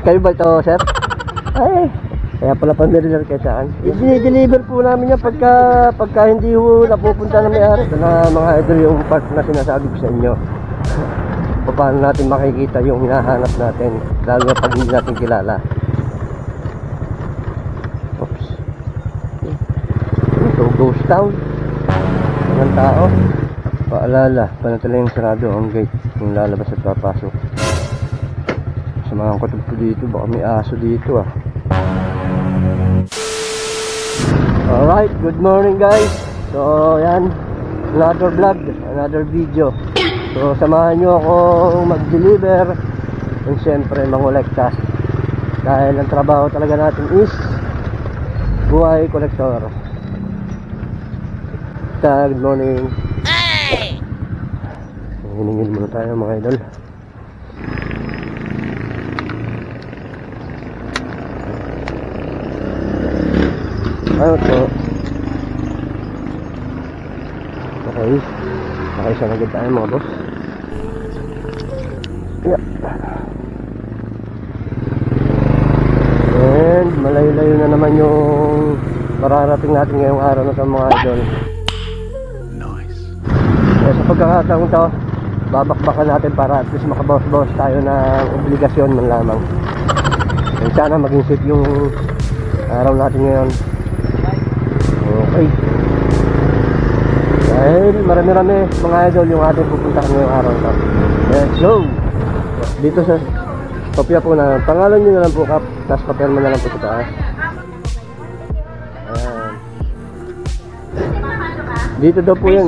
Kayo ba ito, sir? Ay, kaya pala pamilya kayo saan. I-deliver po namin yan pagka hindi ho napupunta na may-ari. Ito na mga idol yung part na sinasabi ko sa inyo. Paano natin makikita yung hinahanap natin, lalo na pag hindi natin kilala. Oops. Ito, ghost town. Mga tao. Paalala, panatala yung sarado ang gate kung lalabas at papasok. Samahan ko ito dito, baka may aso dito ah. Alright, good morning guys. So yan, another vlog, another video. So samahan nyo akong mag-deliver and syempre mangolekta. Dahil ang trabaho talaga natin is buhay kolektor. Good morning. Hey! Hiningin muna tayo mga idol. Ano to? Okay. Nakaisa na agad tayo mga boss. Yeah. And malayo-layo na naman yung mararating natin ngayong araw na sa mga idol. Nice. Kaya sa pagkakataong to, babakbakan natin para at least makabawas-bawas tayo ng obligasyon man lamang. And sana maging safe yung araw natin ngayon. Okay. Dahil marami-rami mga idol yung ating pupuntahan ngayong araw to. Let's go! Dito sa kopya po na pangalan nyo na lang po kap, tapos papirma na lang po sa taas. Ayan. Dito daw po yun.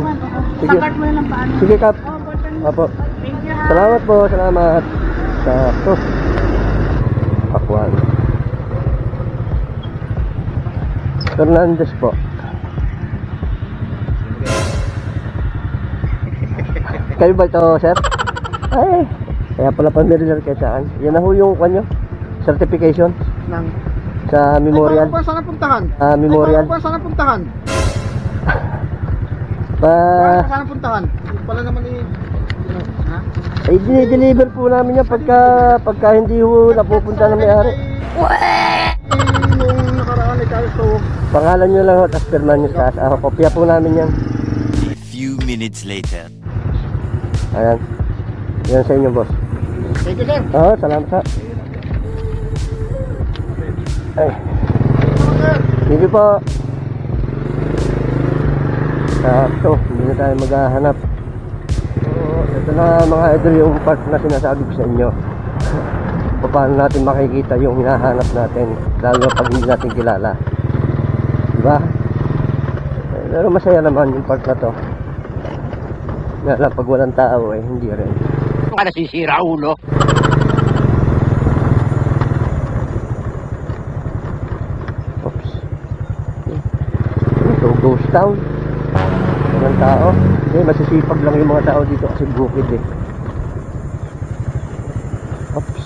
Sige. Sige kap. Apo. Salamat po, salamat. Sakto. Pakwan. Fernandez po. Kayo ba ito, sir? Ay, kaya pala pamilya kayo saan. Yan na ho yung kanyo certification ng sa memorial. Ay, saan puntahan? Memorial. Ay, saan puntahan? Saan puntahan? Pala naman ha? Ay, deliver po namin yan pagka hindi ho napupunta na may-ari. Yung nakaraan ay kayo so Pangalan nyo lang ho, tapos pirma nyo sa taas. Kopya po namin yan. A few minutes later. Ayan. Yan sa inyo, boss. thank you sir. Oo, salamat sa. Ay. Sige po. Sakto, hindi na tayo maghahanap. So, ito na mga idol yung part na sinasabi ko sa inyo. Paano natin makikita yung hinahanap natin, lalo na pag hindi natin kilala. Diba? Pero masaya naman yung part na to. Nga lang, pag walang tao eh, hindi rin. Ka nasisira, ulo. Oops. Ito, ghost town. Walang tao. Hindi, masisipag lang yung mga tao dito kasi bukid eh. Oops.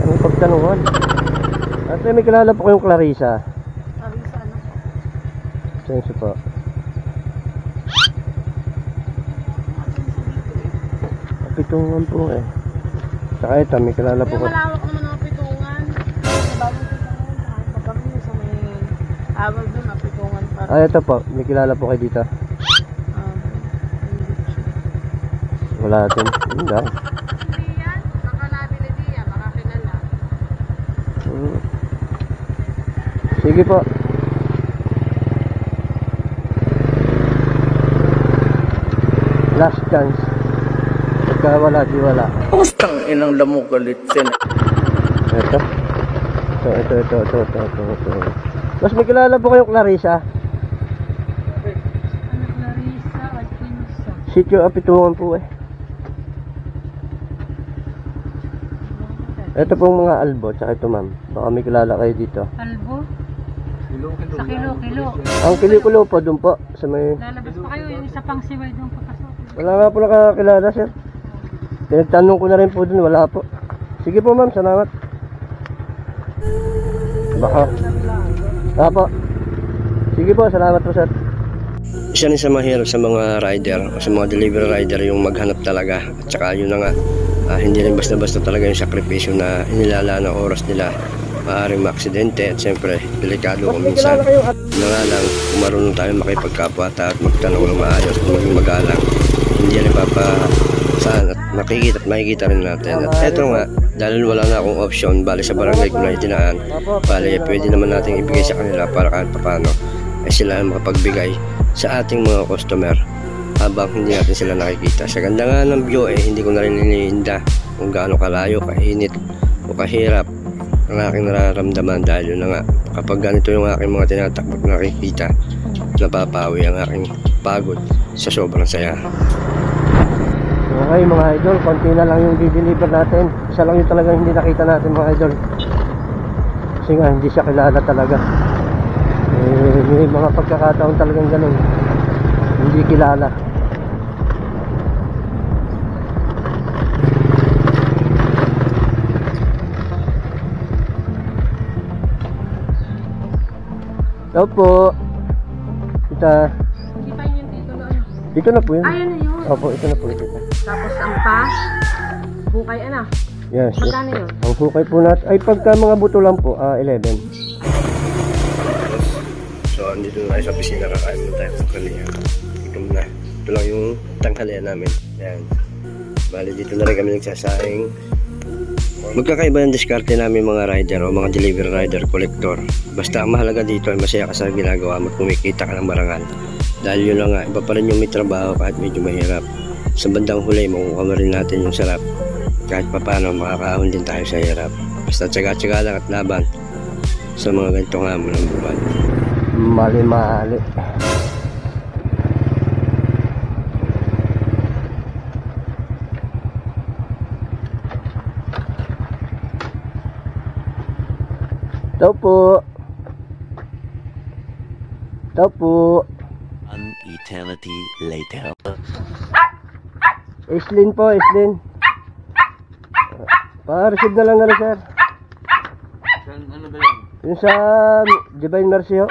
Anong pagtanungan? Ate, may kilala po kayong Clarissa. Clarissa ano? Senso po. Pitungan po eh. Saka ito, may kilala po ko. Malawak naman ang pitungan. Sa bagong pitungan, pag kami sa may awal doon, ang pitungan para. Ah, ito po, may kilala po kayo dito. Wala din. Hindi. Sige po. Last chance. Pagka wala, di wala. Pustang inang lamok galitsin. Ito. Ito. Mas may kilala po kayong Clarissa? Clarissa at Pinsa. Sityo Apitungan po eh. Ito pong mga albo, tsaka ito ma'am. Baka may kilala kayo dito. Albo? Sa kilo. Ang kilikulo po, dun po. Sa may... Lalabas pa kayo, yung isa pang siway doon papasok. Wala nga po nakakilala sir. Tinagtanong ko na rin po dun, wala po. Sige po ma'am, salamat. Baka. Apo. Sige po, salamat po sir. Isa rin sa mahirap sa mga rider o sa mga delivery rider yung maghanap talaga. At saka yun na nga, Hindi rin basta-basta talaga yung sakripisyo na inilala ng oras nila. Maaaring maaksidente at siyempre delikado kung minsan. Na nga lang, kung marunong tayo makipagkapwata at magtanong ng maayos at maging magalang, hindi rin saan at makikita rin natin. At eto nga, dahil wala na akong option, bali sa barangay ko na itinaan, bali pwede naman natin ibigay sa kanila para kahit papano ay sila ang makapagbigay sa ating mga customer habang hindi natin sila nakikita. Sa ganda nga ng view hindi ko na rin iniinda kung gaano kalayo, kainit o kahirap ang aking nararamdaman dahil yun na nga, kapag ganito yung aking mga tinatakbo at nakikita, napapawi ang aking pagod sa sobrang saya. Okay mga idol, konti na lang yung di-deliver natin. Isa lang yung talagang hindi nakita natin mga idol. Kasi nga hindi siya kilala talaga. May mga pagkakataon talagang ganun, hindi kilala. Hello po. Hindi pa yun dito na ano. Dito na po yun. Ay, ano yun? Opo, ito na po ito. Tapos ang pa, bukay ano. Yes. Magkano yun? Ang hukay po natin ay pagka mga buto lang po, 11. So, andito na tayo sa pisina, kakain muna tayo ng kaliya. Gutom na. Ito lang yung tanghalian namin. Ayan. Bali, dito na rin kami nagsasaing. Magkakaiba ng diskarte namin mga rider o mga delivery rider, collector. Basta ang mahalaga dito ay masaya ka sa ginagawa mo at kumikita ka ng marangal. Dahil yun lang nga, iba pa rin yung may trabaho kahit medyo mahirap. Sa bandang huli, makukuha rin natin yung sarap. Kahit papano, makakaahon din tayo sa hirap. Basta tsaga-tsaga lang at laban sa mga ganitong hamon ng buwan. Mali-mali. Ito po. Ito po. An eternity later. Islin po, Islin. Pa-receive na lang na rin, sir. Ano ba yan? Yung sa Divine Mercy ho.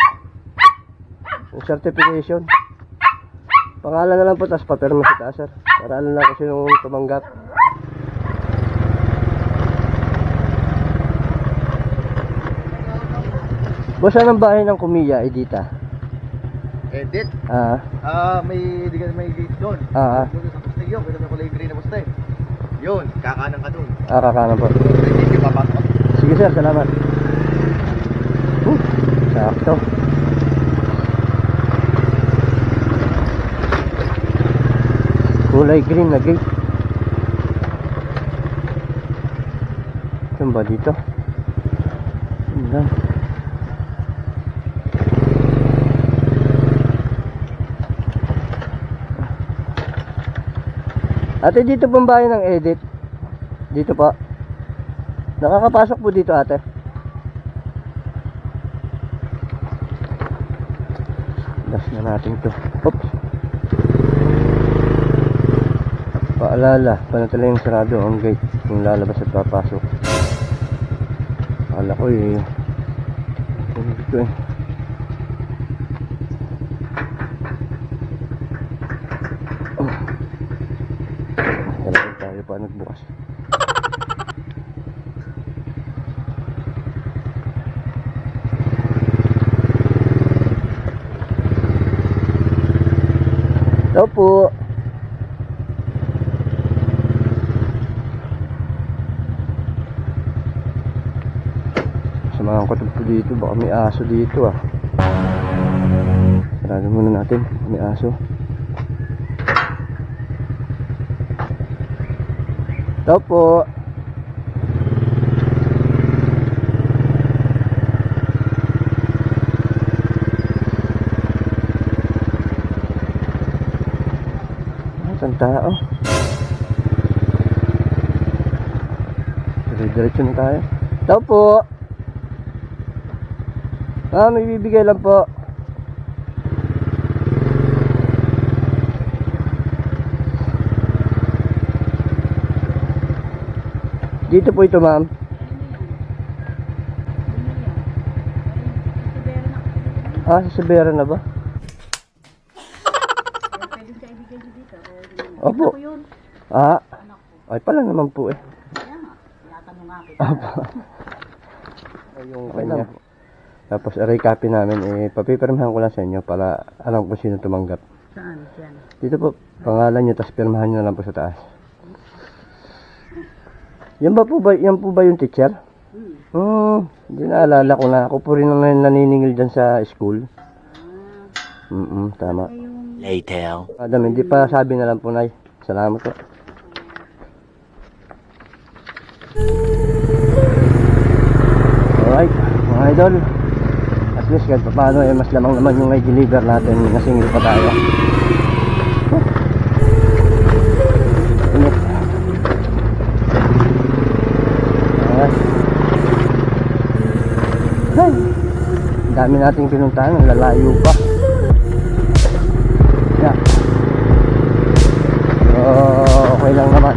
Yung certification. Pangalan na lang po, tapos papirma sa taas, sir. Para alam na kasi yung tumanggap. Boss, anong bahay ng Kumiya, Edita? Edit? May gate doon. Doon sa poste yun, pwede mo kulay green na poste. Yun, kakanan ka doon. Kakanan po. Hindi ka papasok. Sige sir, salamat. Sakto. Kulay green na gate. Saan ba dito? Saan? Ate, dito pong bahay ng Edit. Dito po. Nakakapasok po dito, ate. Das na natin to. Oops. Paalala, panatala yung sarado ang gate kung lalabas at papasok. Akala ko dito eh. Tayo pa nagbukas. Ito po. Samahan ko po dito, baka may aso dito ah. Sarado muna natin, may aso. Ito po. Saan tao? Diretso na tayo. Ito po. May bibigay lang po. Dito po ito, ma'am. Sa Severa na ba? Pwede siya ibigay dito. Opo. Ay pala naman po eh. Kaya nga, tinatanong nga kita. Ay, yung kanya. Tapos aray copy namin, papipirmahan ko lang sa inyo para alam kung sino tumanggap. Saan? Yan. Dito po, pangalan nyo, tapos pirmahan nyo na lang po sa taas. Yan po ba yung teacher? Hindi naalala ko na. Ako po rin ang naniningil dyan sa school. Tama. Later. Madam, hindi pa sabi na lang po, Nay. Salamat po. Alright, mga idol. At least kahit pa paano, mas lamang naman yung i-deliver natin. Nasingil pa tayo. Init. Alright. Ay, ang dami nating pinuntahan. Ang lalayo pa. Yeah. So, okay lang naman.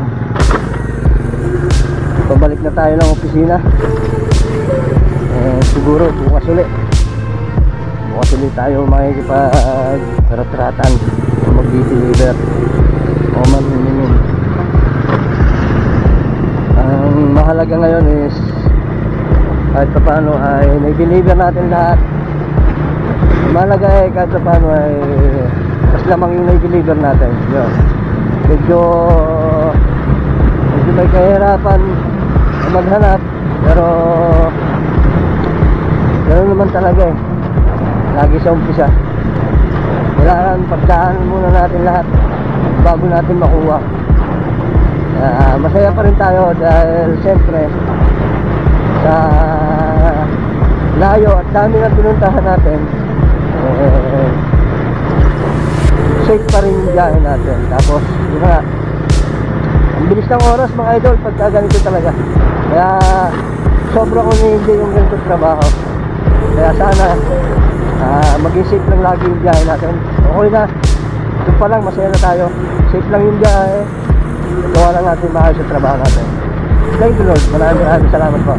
Pabalik na tayo ng opisina. Siguro bukas ulit tayo makikipag-ratratan o mag-deliver o mamimingin. Ang mahalaga ngayon is kahit pa paano ay nag-deliver natin lahat. Ang mahalaga ay kahit pa paano ay mas lamang yung nag-deliver natin. Yun. Medyo may kahirapan na maghanap, pero ganoon naman talaga eh. Lagi sa umpisa. Kailangan pagdaanan muna natin lahat bago natin makuha. Masaya pa rin tayo dahil siyempre sa layo at dami na pinuntahan natin, safe pa rin yung biyahe natin. Tapos yun nga, ang bilis ng oras mga idol pagka ganito talaga. Kaya sobra ko na-enjoy yung ganito trabaho. Kaya sana maging safe lang lagi yung biyahe natin. Okay na, doon pa lang masaya na tayo. Safe lang yung biyahe. Gawa lang natin maayos sa trabaho natin. Thank you Lord, maraming salamat po.